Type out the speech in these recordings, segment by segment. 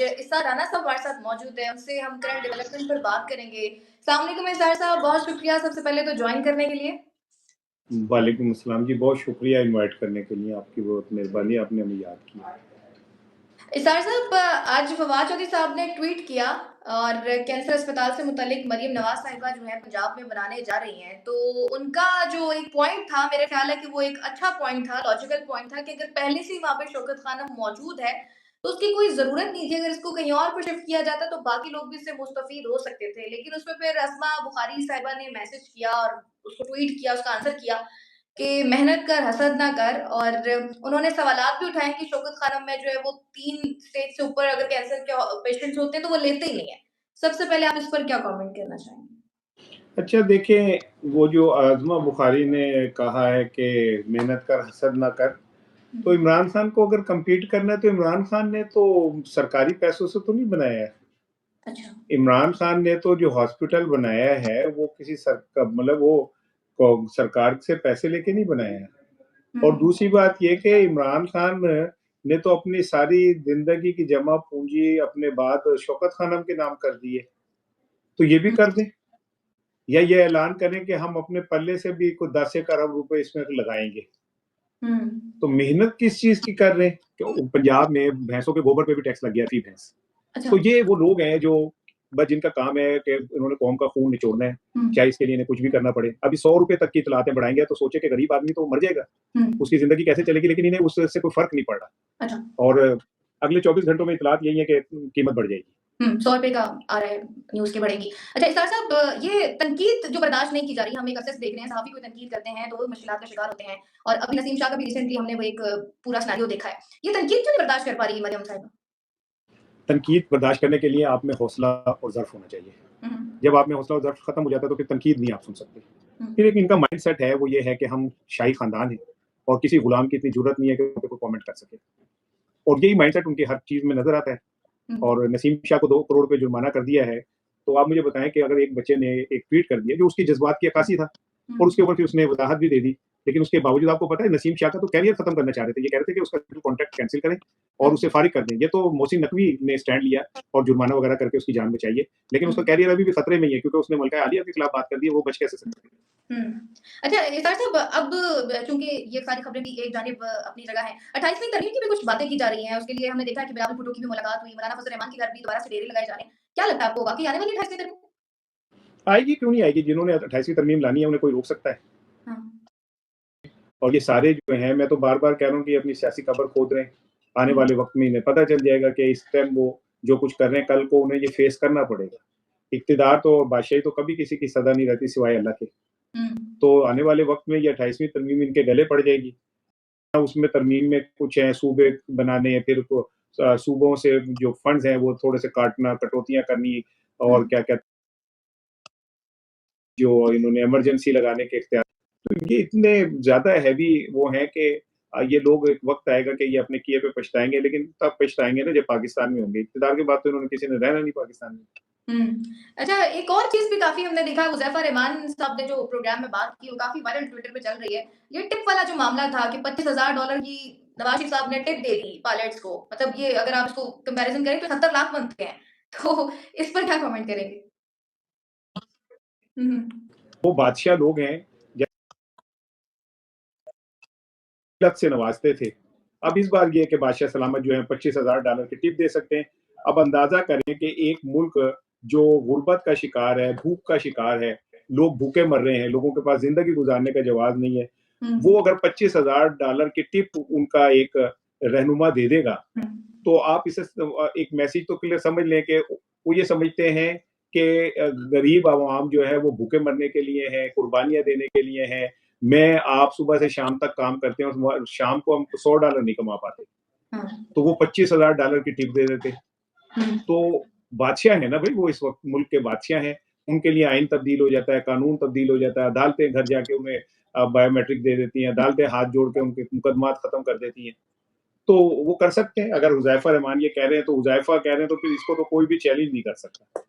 आज इसार राना साहब हमारे साथ मौजूद हैं, उनसे हम करंट डेवलपमेंट पर बात करेंगे। अस्सलाम वालेकुम इसार साहब, बहुत शुक्रिया सबसे पहले तो जॉइन करने के लिए। वालेकुम अस्सलाम जी, बहुत शुक्रिया इनवाइट करने के लिए, आपकी बहुत मेहरबानी, आपने हमें याद किया। इसार साहब, आज फवाद चौधरी साहब ने ट्वीट किया और कैंसर अस्पताल से मुतालिक मरियम नवाज़ साहिबा जो है पंजाब में बनाने जा रही हैं, तो उनका जो एक पॉइंट था, मेरे ख्याल है कि वो एक अच्छा पॉइंट था, लॉजिकल पॉइंट था कि अगर पहले से ही वहाँ पे शौकत खानम मौजूद है, तो उसकी कोई ज़रूरत नहीं थी। अगर इसको कहीं और पे शिफ्ट किया जाता, तो बाकी लोग भी इससे मुस्तफ़ीद हो सकते थे। लेकिन उसमें फिर अस्मा बुखारी साहिबा ने मैसेज किया और उसको ट्वीट किया, उसका आंसर किया कि मेहनत कर, हसद ना कर। और उन्होंने सवालात भी उठाए कि शौकत खानम में जो है वो 3 स्टेज से ऊपर अगर कैंसर के पेशेंट्स होते हैं, तो वो लेते ही नहीं है। सबसे पहले आप इस पर क्या कमेंट करना चाहेंगे? अच्छा देखें, वो जो आज़मा बुखारी ने कहा है कि मेहनत कर, हसद ना कर, तो इमरान खान को अगर कम्पीट करना है, तो इमरान खान ने तो सरकारी पैसों से तो नहीं बनाया है। अच्छा। इमरान खान ने तो जो हॉस्पिटल बनाया है, वो किसी मतलब वो सरकार से पैसे लेके नहीं बनाया है। और दूसरी बात ये कि इमरान खान ने तो अपनी सारी ज़िंदगी की जमा पूँजी अपने बाद शौकत खानम के नाम कर दी है। तो ये भी कर दें। या ये ऐलान करें कि हम अपने पल्ले से भी कुछ 10 एक अरब रुपए इसमें लगाएँगे। तो मेहनत किस चीज़ की कर रहे हैं? कि पंजाब में भैंसों के गोबर पे भी टैक्स लग गया थी भैंस। अच्छा। तो ये वो लोग हैं जो बस जिनका काम है कि इन्होंने कौम का खून निचोड़ना है, चाहे इसके लिए इन्हें कुछ भी करना पड़े। अभी ₹100 तक की इतलातें बढ़ाएँगे तो सोचे कि गरीब आदमी तो मर जाएगा, उसकी ज़िंदगी कैसे चलेगी, लेकिन इन्हें उससे कोई फ़र्क नहीं पड़ रहा। अच्छा। और अगले 24 घंटों में इतलात यही है कि कीमत बढ़ जाएगी। ₹100 का आ रहा है, न्यूज़ की बढ़ेगी। अच्छा इसार साहब, ये तनकीद जो बर्दाश्त नहीं की जा रही, हम एक अक्सर देख रहे हैं, सहाफ़ी कोई तनकीद करते हैं, तो वो मुश्किलात का शिकार होते हैं। और अभी नसीम शाह का भी रिसेंटली हमने वो एक पूरा सिनेरियो देखा है। ये तनकीद क्यों नहीं बर्दाश्त कर पा रही मरियम साहिबा? तनकीद बर्दाश्त करने के लिए आप में हौसला और ज़र्फ़ होना चाहिए। जब आप में हौसला और ज़र्फ़ खत्म हो जाता है, तो फिर तनकीद नहीं आप सुन सकते। फिर एक इनका माइंडसेट है, वो ये है कि हम शाही ख़ानदान हैं और किसी गुलाम की इतनी ज़रूरत नहीं है कि उन पे कोई कमेंट कर सके। और यही माइंडसेट उनकी हर चीज़ में नज़र आता है। और नसीम शाह को 2 करोड़ रुपए जुर्माना कर दिया है, तो आप मुझे बताएँ कि अगर एक बच्चे ने एक ट्वीट कर दिया, जो उसकी जज़्बात की अक्कासी था और उसके ऊपर फिर उसने वज़ाहत भी दे दी। लेकिन उसके बावजूद आपको पता है नसीम शाह का तो करियर खत्म करना चाह रहे थे। ये कह रहे थे कि उसका कॉन्ट्रैक्ट कैंसल करें और उसे फारिग कर दें। ये तो मोहसिन नकवी ने स्टैंड लिया और जुर्माना वगैरह करके उसकी जान बचाई है। लेकिन उसका करियर अभी भी खतरे में ही है, क्योंकि उसने मल्का आलिया के खिलाफ बात कर दी है, वो बच कैसे सकते हैं? अच्छा इसार साहब, अब चूँकि ये सारी खबरें भी एक जानिब अपनी जगह हैं, 28वीं तरमीम की भी कुछ बातें की जा रही हैं। उसके लिए हमने देखा है कि बिलावल भुट्टो की भी मुलाकात हुई, मौलाना फजल रहमान के घर भी दोबारा से डेरे लगाए जा रहे हैं। क्या लगता है आपको, वाक़ई आने वाली है 28वीं तरमीम? आएगी, क्यों नहीं आएगी? जिन्होंने 28वीं तरमीम लानी है, उन्हें कोई रोक सकता है? हाँ। और ये सारे जो हैं, मैं तो बार-बार कह रहा हूँ कि अपनी सियासी कब्र खोद रहे हैं। आने वाले वक़्त में इन्हें पता चल जाएगा कि इस टाइम वो जो कुछ कर रहे हैं, कल को उन्हें ये फेस करना पड़ेगा। इक़्तिदार तो, बादशाही तो कभी किसी की सदा नहीं रहती सिवाय अल्लाह के। तो आने वाले वक़्त में ये 28वीं तरमीम इनके गले पड़ जाएगी। उसमें तरमीम में कुछ है सूबे बनाने, फिर सूबों से जो फंड्स हैं वो थोड़े से काटना, कटौतियाँ करनी और क्या-क्या जो इन्होंने इमरजेंसी लगाने के इख्तियार। तो ये इतने ज़्यादा हेवी वो हैं कि ये लोग एक वक़्त आएगा कि ये अपने किए पे पछताएँगे, लेकिन तब पछताएँगे ना जब पाकिस्तान में होंगे। इक़्तिदार के बाद तो इन्होंने किसी ने रहना नहीं पाकिस्तान में। अच्छा, एक और चीज़ भी काफ़ी हमने देखा, हुज़ैफ़ा रहमान साहब ने जो प्रोग्राम में बात की, वो काफ़ी वायरल ट्विटर पे चल रही है। ये टिप वाला जो मामला था कि $25,000 की नवाज़ शरीफ साहब ने टिप दे दी पायलट्स को। मतलब ये अगर आप इसको कंपैरिज़न करें तो 70 लाख बनते हैं। तो इस पर क्या कमेंट करेंगे? वो बादशाह लोग हैं, लत से नवाज़ते थे। अब इस बार ये है कि बादशाह सलामत जो है $25,000 की टिप दे सकते हैं। अब अंदाज़ा करें कि एक मुल्क जो गुर्बत का शिकार है, भूख का शिकार है, लोग भूखे मर रहे हैं, लोगों के पास ज़िंदगी गुज़ारने का जवाज़ नहीं है। वो अगर $25,000 की टिप उनका एक रहनुमा दे देगा, तो आप इसे एक मैसेज तो क्लियर समझ लें कि वो ये समझते हैं कि गरीब अवाम जो है वो भूखे मरने के लिए है, कुर्बानियाँ देने के लिए है। मैं आप सुबह से शाम तक काम करते हैं और शाम को हम $100 नहीं कमा पाते। तो वो $25,000 की टिप दे देते। तो बादशाह है ना भई, वो इस वक़्त मुल्क के बादशाह हैं। उनके लिए आइन तब्दील हो जाता है, कानून तब्दील हो जाता है, अदालतें घर जाके उन्हें बायोमेट्रिक दे देती हैं, अदालतें हाथ जोड़ के उनके मुकदमात खत्म कर देती हैं। तो वो कर सकते हैं। अगर हुज़ैफ़ा रहमान ये कह रहे हैं, तो हुज़ैफ़ा कह रहे हैं, तो फिर इसको तो कोई भी चैलेंज नहीं कर सकता।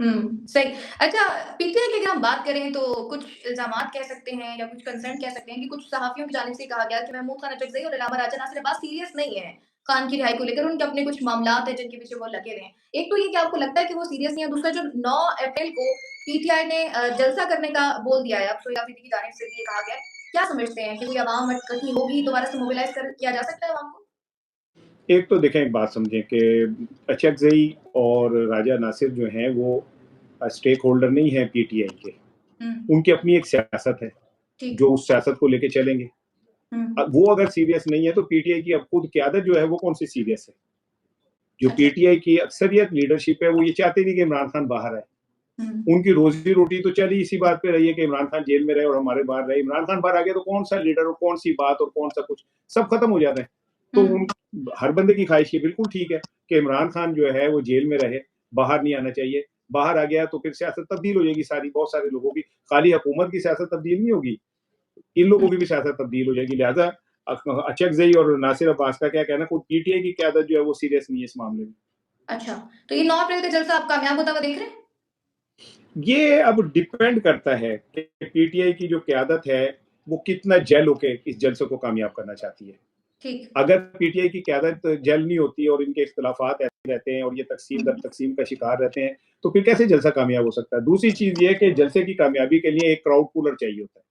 सही। अच्छा, पीटीआई की अगर हम बात करें तो कुछ इल्ज़ामात कह सकते हैं या कुछ कंसर्न कह सकते हैं कि कुछ सहाफ़ियों की जानिब से कहा गया कि महमूद खान अचकज़ई और इलामा राजा नासिर अब्बास सीरियस नहीं है। खान की रिहाई को लेकर उनके अपने कुछ मामलात हैं जिनके पीछे वो लगे हुए हैं। एक तो ये कि आपको लगता है कि वो सीरियस नहीं है, दूसरा जो 9 अप्रैल को पीटीआई ने जलसा करने का बोल दिया है, अब सोहेल आफरीदी की जानिब से भी ये कहा गया है। क्या समझते हैं कि कोई अवाम इकट्ठी होगी, दोबारा से मोबिलाइज़ कर किया जा सकता है अवाम को? एक तो देखें, एक बात समझें कि अचकज़ई और राजा नासिर जो हैं वो स्टेक होल्डर नहीं है पीटीआई के। हुँ। उनकी अपनी एक सियासत है, ठीक। जो उस सियासत को लेके चलेंगे। हुँ। वो अगर सीरियस नहीं है तो पीटीआई की अब खुद क़यादत जो है वो कौन सी सीरियस है? जो अच्छा। पीटीआई की अक्सरियत लीडरशिप है वो ये चाहती नहीं कि इमरान खान बाहर आए। हुँ। उनकी रोज़ी-रोटी तो चली इसी बात पे रही है कि इमरान खान जेल में रहे और हमारे बाहर रहे। इमरान खान बाहर आ गया तो कौन-सा लीडर और कौन-सी बात और कौन-सा कुछ, सब खत्म हो जाता है। तो हुँ। उन हर बंदे की ख़्वाहिश ये बिल्कुल ठीक है कि इमरान खान जो है वो जेल में रहे, बाहर नहीं आना चाहिए। बाहर आ गया तो फिर सियासत तब्दील हो जाएगी सारी, बहुत सारे लोगों की, खाली हुकूमत की सियासत तब्दील नहीं होगी, इन लोगों हुँ। की भी सियासत तब्दील हो जाएगी। लिहाज़ा अचकज़ई और नासिर अब्बास का क्या कहना है, खुद पीटीआई की क़यादत जो है वो सीरियस नहीं है इस मामले में। अच्छा, तो ये 9 अप्रैल का जलसा आप कामयाब होता हुआ देख रहे हैं? ये अब डिपेंड करता है कि पीटीआई की जो क़यादत है, वो कितना जेल होके इस जलसे को कामयाब करना चाहती है। ठीक। अगर पीटीआई की क़यादत जेल नहीं होती और इनके इख्तिलाफ़ात ऐसे रहते हैं और ये तक़सीम दर हुँ। तक़सीम का शिकार रहते हैं, तो फिर कैसे जलसा कामयाब हो सकता है? दूसरी चीज़ ये है कि जलसे की कामयाबी के लिए एक क्राउड पुलर चाहिए होता है।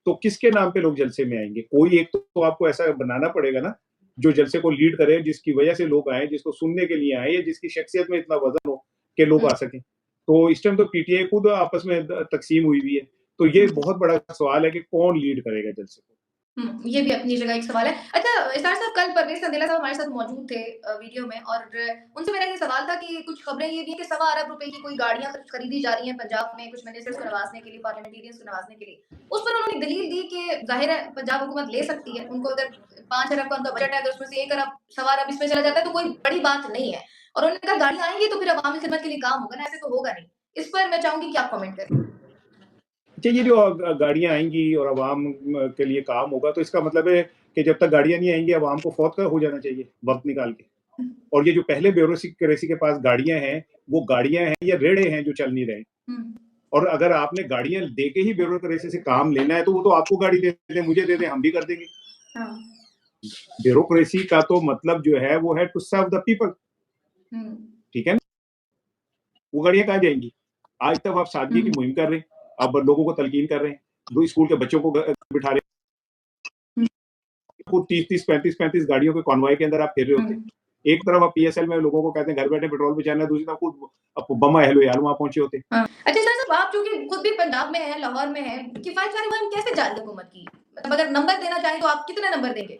तो किसके नाम पे लोग जलसे में आएँगे? कोई एक तो आपको ऐसा बनाना पड़ेगा ना, जो जलसे को लीड करे, जिसकी वजह से लोग आएँ, जिसको सुनने के लिए आएँ या जिसकी शख्सियत में इतना वज़न हो कि लोग हुँ। आ सकें। तो इस टाइम तो पीटीआई खुद आपस में तक़सीम हुई हुई है। तो ये हुँ। बहुत बड़ा सवाल है कि कौन लीड करेगा जलसे को? ये भी अपनी जगह एक सवाल है। अच्छा, इरशाद साहब, कल परवेज़ संदेला साहब हमारे साथ मौजूद थे वीडियो में, और उनसे मेरा ये सवाल था कि कुछ खबरें ये भी हैं कि सवा अरब रुपए की कोई गाड़ियाँ खरीदी जा रही हैं पंजाब में कुछ मिनिस्टर्स को नवाज़ने के लिए, पार्लियामेंटेरियंस को नवाज़ने के लिए। उस पर उन्होंने दलील दी कि ज़ाहिर है पंजाब हुकूमत ले सकती है। उनको अगर 5 अरब का उनका बजट है, अगर उसमें से 1 अरब, सवा अरब इसमें चला जाता है तो कोई बड़ी बात नहीं है। और उन्होंने कहा गाड़ियाँ आएँगी तो फिर अवामी खिदमत के लिए काम होगा ना, ऐसे तो होगा नहीं। इस पर मैं चाहूँगी कि आप कमेंट करें। अच्छा, ये जो गाड़ियाँ आएँगी और अवाम के लिए काम होगा, तो इसका मतलब है कि जब तक गाड़ियाँ नहीं आएँगी, अवाम को फौत का हो जाना चाहिए, वक़्त निकाल के। हुँ। और ये जो पहले ब्यूरोक्रेसी के पास गाड़ियाँ हैं, वो गाड़ियाँ हैं या रेड़े हैं जो चल नहीं रहे? हुँ। और अगर आपने गाड़ियाँ देके ही ब्यूरोक्रेसी से काम लेना है, तो वो तो आपको गाड़ी दे दें, मुझे दे दें, हम भी कर देंगे। हाँ। ब्यूरोक्रेसी का तो मतलब जो है, वो है टू सर्व द पीपल। हुँ। ठीक है ना? वो गाड़ियाँ कहाँ जाएँगी? आज तक आप सादगी की हुँ। मुहिम कर रहे हैं, आप लोगों को तलकीन कर रहे हैं, 2 स्कूल के बच्चों को बिठा रहे हैं। हुँ। खुद 30-30, 35-35 गाड़ियों के कॉन्वॉय के अंदर आप फिर रहे होते हैं। हुँ। एक तरफ आप पीएसएल में लोगों को कहते हैं घर बैठे पेट्रोल बचाना है, दूसरी तरफ खुद बम अहल-ए-याल वहाँ पहुँचे होते हैं। हाँ। अच्छा सर साहब, आप चूँकि खुद भी पंजाब में हैं, लाहौर में हैं, किफ़ायत वाली मुहिम कैसे जारी हुकूमत की? मतलब अगर नंबर देना चाहें तो आप कितने नंबर देंगे?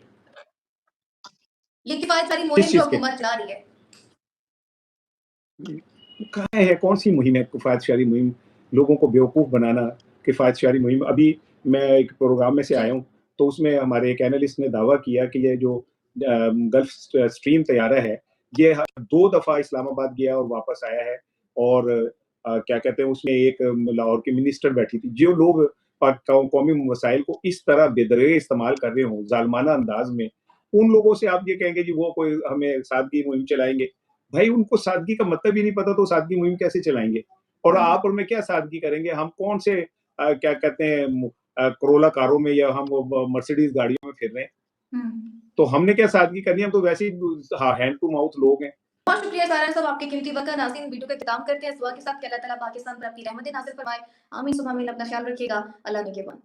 ये किफ़ायत वाली किस मुहिम जो चीज़ के? हुकूमत चला रही है। कहाँ है, कौन-सी मुहिम है किफ़ायत-शारी मुहिम? लोगों को बेवकूफ़ बनाना, किफ़ायत-शारी मुहिम। अभी मैं एक प्रोग्राम में से जी। आया हूँ, तो उसमें हमारे एक एनालिस्ट ने दावा किया कि ये जो गल्फ़ स्ट्रीम तैयारा है, ये 2 दफ़ा इस्लामाबाद गया और वापस आया है। और क्या कहते हैं, उसमें एक लाहौर की मिनिस्टर बैठी थी। जो लोग कौमी मसाइल को इस तरह बेदरगे इस्तेमाल कर रहे हों, ज़ालिमाना अंदाज़ में, उन लोगों से आप ये कहेंगे जी वो कोई हमें सादगी मुहिम चलाएँगे। भाई, उनको सादगी का मतलब ही नहीं पता, तो सादगी मुहिम कैसे चलाएँगे? और हुँ। आप और मैं क्या सादगी करेंगे? हम कौन से क्या कहते हैं कोरोला कारों में या हम मर्सिडीज़ गाड़ियों में फिर रहे हैं। हुँ। तो हमने क्या सादगी करनी है? हम तो वैसे ही हैंड टू माउथ लोग हैं। बहुत शुक्रिया सारा साहब आपके कीमती वक़्त का। नाज़रीन, वीडियो का इख्तिताम करते हैं इस दुआ के साथ कि अल्लाह ताला पाकिस्तान पर अपनी रहमत नाज़िल फरमाए। आमीन सुम्मा आमीन। अपना ख़्याल रखिएगा। अल्लाह निगहबान।